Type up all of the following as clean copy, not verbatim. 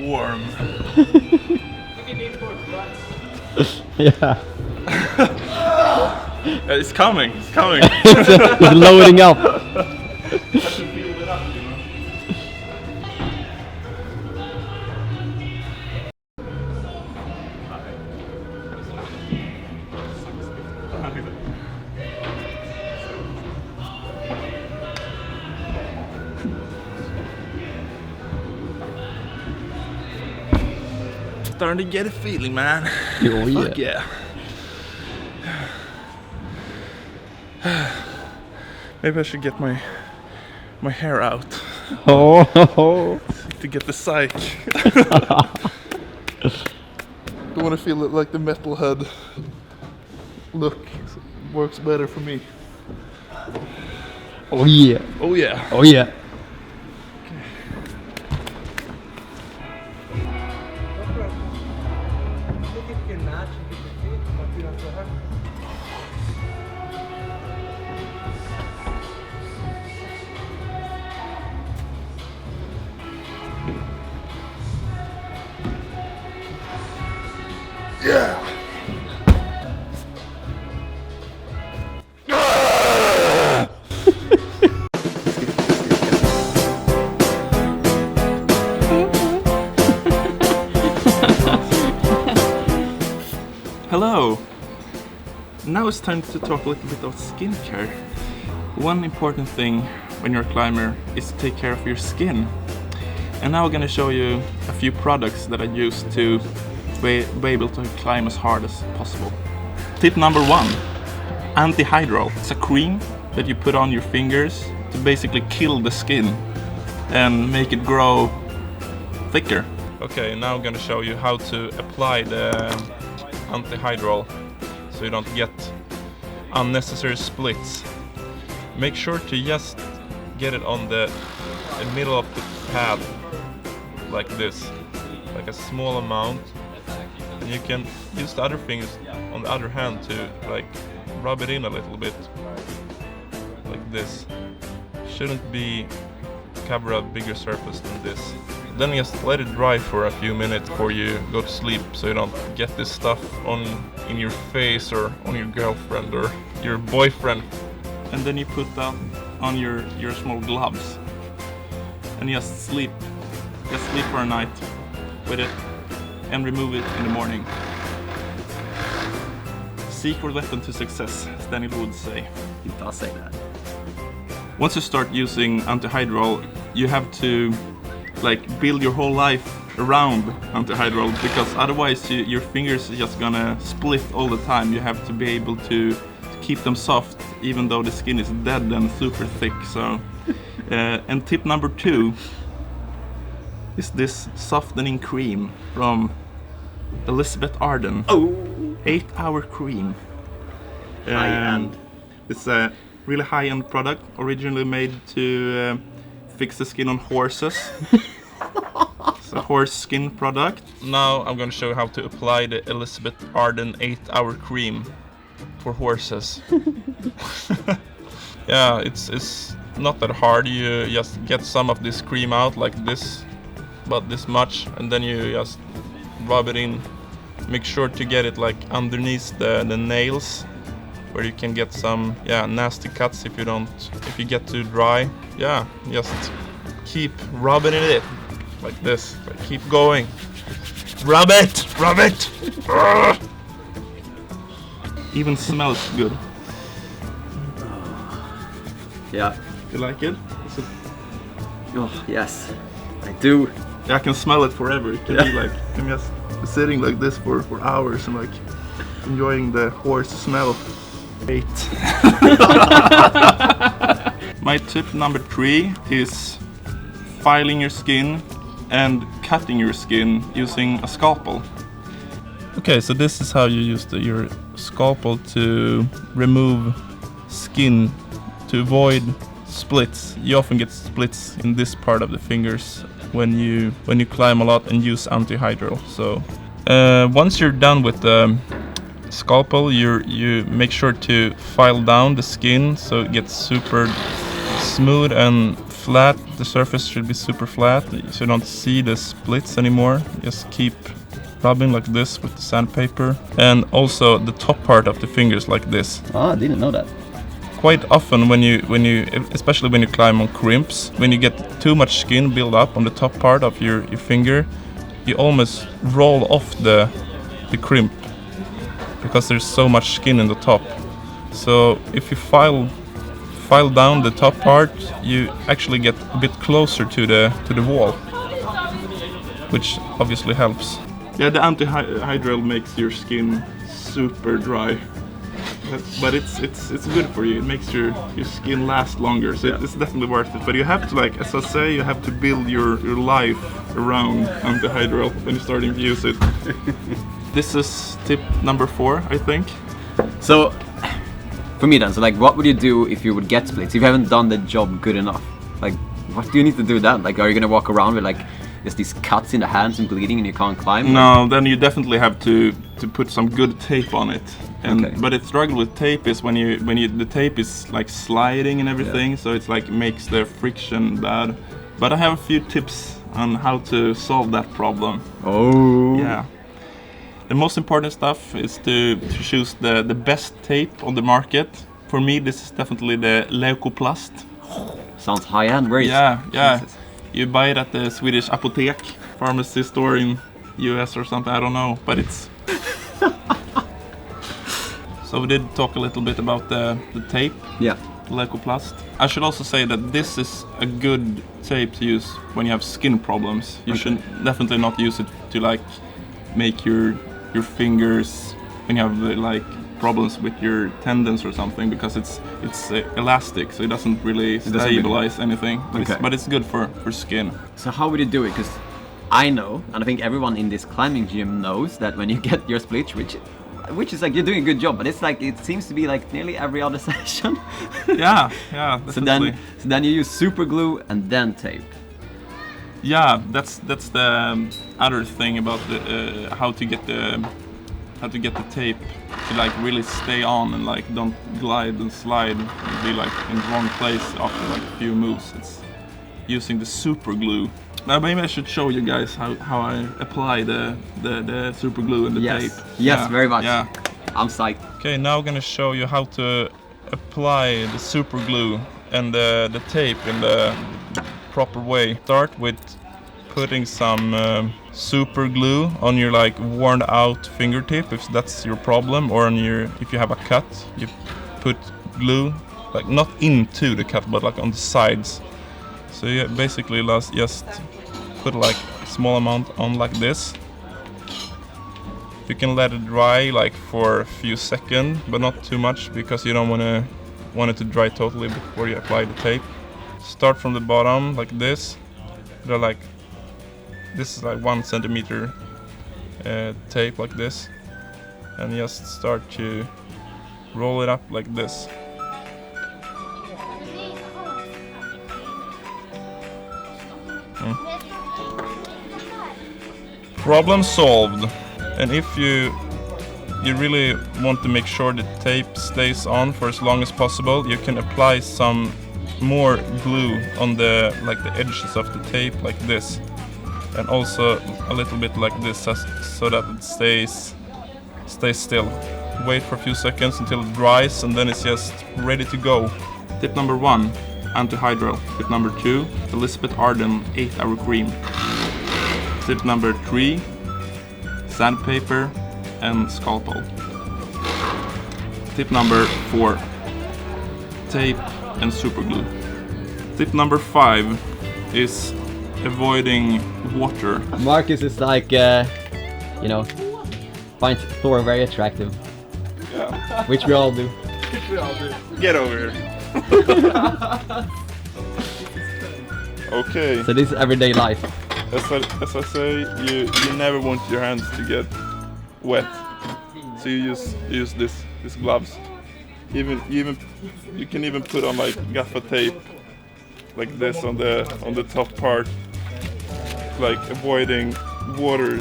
warm. Yeah. It's coming, it's coming. It's loading up. Starting to get a feeling, man. Oh yeah. Fuck yeah. Maybe I should get my hair out Oh. to get the psych. Don't want to feel like the metalhead look. Works better for me. Oh yeah. Oh yeah. Oh yeah. Yeah. Hello. Now it's time to talk a little bit about skincare. One important thing when you're a climber is to take care of your skin. And now I'm gonna show you a few products that I use to be able to climb as hard as possible. Tip number 1, anti-hydral. It's a cream that you put on your fingers to basically kill the skin and make it grow thicker. Okay, now I'm gonna show you how to apply the anti-hydral so you don't get unnecessary splits. Make sure to just get it on the middle of the pad like this, like a small amount. And you can use the other fingers on the other hand to like rub it in a little bit, like this. Shouldn't be cover a bigger surface than this. Then just let it dry for a few minutes before you go to sleep, so you don't get this stuff in your face or on your girlfriend or your boyfriend. And then you put that on your small gloves and just sleep. Just sleep for a night with it and remove it in the morning. Secret weapon to success, as Daniel would say. He does say that. Once you start using anti-hydral, you have to like build your whole life around anti-hydral, because otherwise your fingers are just gonna split all the time. You have to be able to keep them soft even though the skin is dead and super thick. So and tip number 2 is this softening cream from Elizabeth Arden. Oh, 8-hour cream. high-end. It's a really high-end product, originally made to fix the skin on horses. It's a horse skin product. Now I'm going to show you how to apply the Elizabeth Arden 8-hour cream for horses. Yeah, it's not that hard. You just get some of this cream out like this, about this much, and then you just rub it in. Make sure to get it like underneath the nails, where you can get some nasty cuts if you get too dry. Yeah, just keep rubbing it like this. Like, keep going. Rub it! Rub it! Even smells good. Yeah. You like it? Is it? Oh, yes. I do. Yeah, I can smell it forever. It can be like, I'm just sitting like this for hours and like enjoying the horse smell. Great. My tip number 3 is filing your skin and cutting your skin using a scalpel. Okay, so this is how you use your scalpel to remove skin to avoid splits. You often get splits in this part of the fingers when you climb a lot and use anti-hydral. So once you're done with the scalpel, you make sure to file down the skin so it gets super smooth and flat. The surface should be super flat, so you don't see the splits anymore. Just keep rubbing like this with the sandpaper, and also the top part of the fingers like this. I didn't know that. Quite often when you especially when you climb on crimps, when you get too much skin build up on the top part of your finger, you almost roll off the crimp because there's so much skin in the top. So if you file down the top part, you actually get a bit closer to the wall, which obviously helps. Yeah, the anti-hydral makes your skin super dry, but it's good for you. It makes your skin last longer, so it's definitely worth it. But you have to, like as I say, you have to build your life around anti-hydral when you're starting to use it. This is tip number 4, I think. So, for me then, so like, what would you do if you would get splits? If you haven't done the job good enough, like, what do you need to do then? Like, are you gonna walk around with like just these cuts in the hands and bleeding and you can't climb? No, then you definitely have to put some good tape on it. And Okay. but the struggle with tape is when the tape is like sliding and everything, so it's like makes the friction bad. But I have a few tips on how to solve that problem. Oh. Yeah. The most important stuff is to choose the best tape on the market. For me, this is definitely the Leukoplast. Sounds high end. Where is Yeah. Jesus. You buy it at the Swedish apotek, pharmacy store in US or something, I don't know, but it's... So we did talk a little bit about the tape, Yeah. Leukoplast. I should also say that this is a good tape to use when you have skin problems. You should definitely not use it to like make your fingers when you have like problems with your tendons or something, because it's elastic, so it doesn't really stabilize anything. But it's good for skin. So how would you do it? Because I know, and I think everyone in this climbing gym knows, that when you get your split, which is like you're doing a good job, but it's like it seems to be like nearly every other session. Yeah, definitely. So then you use super glue and then tape. Yeah, that's the other thing about how to get the tape to like really stay on and like don't glide and slide and be like in the wrong place after like a few moves. It's using the super glue. Now maybe I should show you guys how I apply the super glue and the tape. Yes, very much. Yeah. I'm psyched. Okay, now I'm gonna show you how to apply the super glue and the tape in the proper way. Start with putting some super glue on your like worn out fingertip if that's your problem, or on if you have a cut, you put glue like not into the cut but like on the sides. So you basically just put like a small amount on like this. You can let it dry like for a few seconds, but not too much, because you don't want it to dry totally before you apply the tape. Start from the bottom like this. This is like 1 centimeter tape like this, and just start to roll it up like this. Problem solved. And if you really want to make sure the tape stays on for as long as possible, you can apply some more glue on the edges of the tape like this, and also a little bit like this, so that it stays still. Wait for a few seconds until it dries, and then it's just ready to go. Tip number 1, anti-hydral. Tip number 2, Elizabeth Arden 8-hour cream. Tip number 3, sandpaper and scalpel. Tip number 4, tape and superglue. Tip number 5 is avoiding water. Marcus is like, finds Thor very attractive. Yeah. Which we all do. Get over here. Okay. So this is everyday life. As I say, you never want your hands to get wet, so you use these gloves. You can even put on like gaffer tape, like this on the top part, like avoiding water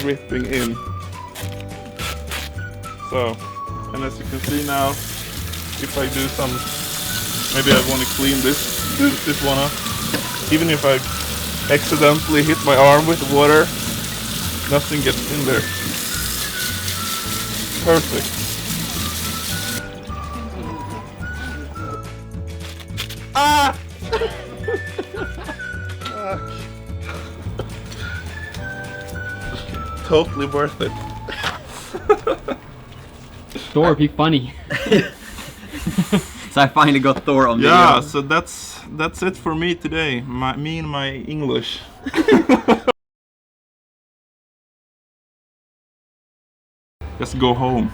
dripping in. So, and as you can see now, if I do some, maybe I want to clean this scoop this one up. Even if I accidentally hit my arm with the water, nothing gets in there. Perfect. Ah! Totally worth it. Thor, be funny. So I finally got Thor on video. Yeah, so that's it for me today. Me and my English. Just go home.